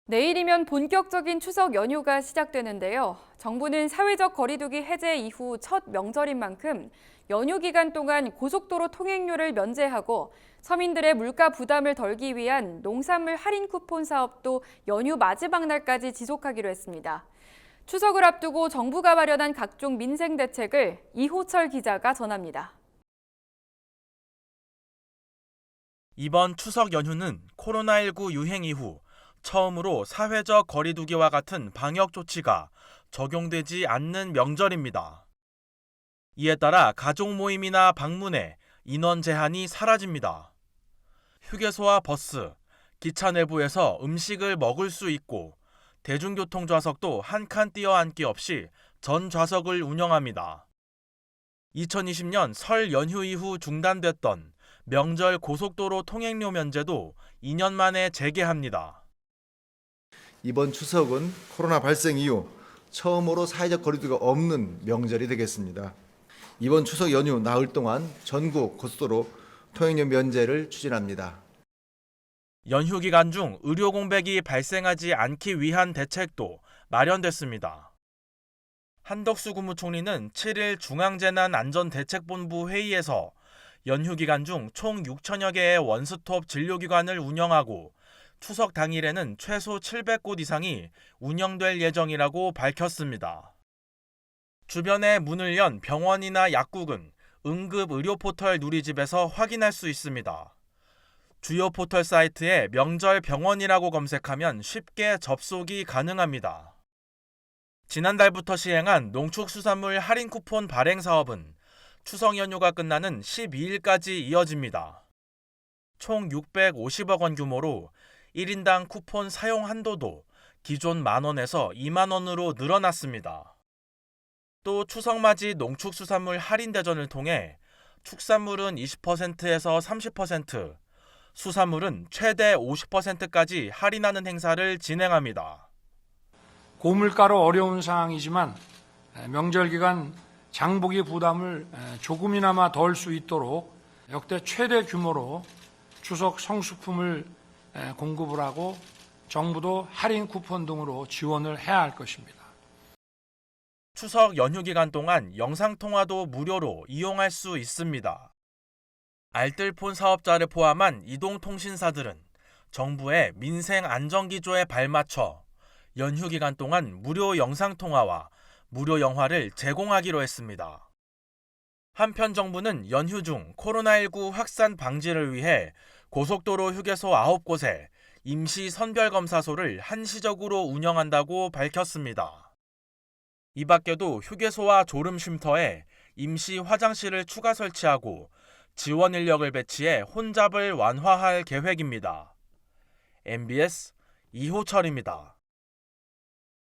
내일이면 본격적인 추석 연휴가 시작되는데요. 정부는 사회적 거리두기 해제 이후 첫 명절인 만큼 연휴 기간 동안 고속도로 통행료를 면제하고 서민들의 물가 부담을 덜기 위한 농산물 할인 쿠폰 사업도 연휴 마지막 날까지 지속하기로 했습니다. 추석을 앞두고 정부가 마련한 각종 민생 대책을 이호철 기자가 전합니다. 이번 추석 연휴는 코로나19 유행 이후 처음으로 사회적 거리두기와 같은 방역 조치가 적용되지 않는 명절입니다. 이에 따라 가족 모임이나 방문에 인원 제한이 사라집니다. 휴게소와 버스, 기차 내부에서 음식을 먹을 수 있고 대중교통 좌석도 한 칸 띄어앉기 없이 전 좌석을 운영합니다. 2020년 설 연휴 이후 중단됐던 명절 고속도로 통행료 면제도 2년 만에 재개합니다. 이번 추석은 코로나 발생 이후 처음으로 사회적 거리두기가 없는 명절이 되겠습니다. 이번 추석 연휴 나흘 동안 전국 고속도로 통행료 면제를 추진합니다. 연휴 기간 중 의료 공백이 발생하지 않기 위한 대책도 마련됐습니다. 한덕수 국무총리는 7일 중앙재난안전대책본부 회의에서 연휴 기간 중 총 6천여 개의 원스톱 진료기관을 운영하고 추석 당일에는 최소 700곳 이상이 운영될 예정이라고 밝혔습니다. 주변에 문을 연 병원이나 약국은 응급 의료 포털 누리집에서 확인할 수 있습니다. 주요 포털 사이트에 명절 병원이라고 검색하면 쉽게 접속이 가능합니다. 지난달부터 시행한 농축수산물 할인 쿠폰 발행 사업은 추석 연휴가 끝나는 12일까지 이어집니다. 총 650억 원 규모로 1인당 쿠폰 사용 한도도 기존 만원에서 2만원으로 늘어났습니다. 또 추석맞이 농축수산물 할인 대전을 통해 축산물은 20%에서 30%, 수산물은 최대 50%까지 할인하는 행사를 진행합니다. 고물가로 어려운 상황이지만 명절 기간 장보기 부담을 조금이나마 덜 수 있도록 역대 최대 규모로 추석 성수품을 공급을 하고 정부도 할인 쿠폰 등으로 지원을 해야 할 것입니다. 추석 연휴 기간 동안 영상통화도 무료로 이용할 수 있습니다. 알뜰폰 사업자를 포함한 이동통신사들은 정부의 민생 안전기조에 발맞춰 연휴 기간 동안 무료 영상통화와 무료 영화를 제공하기로 했습니다. 한편 정부는 연휴 중 코로나19 확산 방지를 위해 고속도로 휴게소 9곳에 임시 선별검사소를 한시적으로 운영한다고 밝혔습니다. 이 밖에도 휴게소와 졸음쉼터에 임시 화장실을 추가 설치하고 지원 인력을 배치해 혼잡을 완화할 계획입니다. MBS 이호철입니다.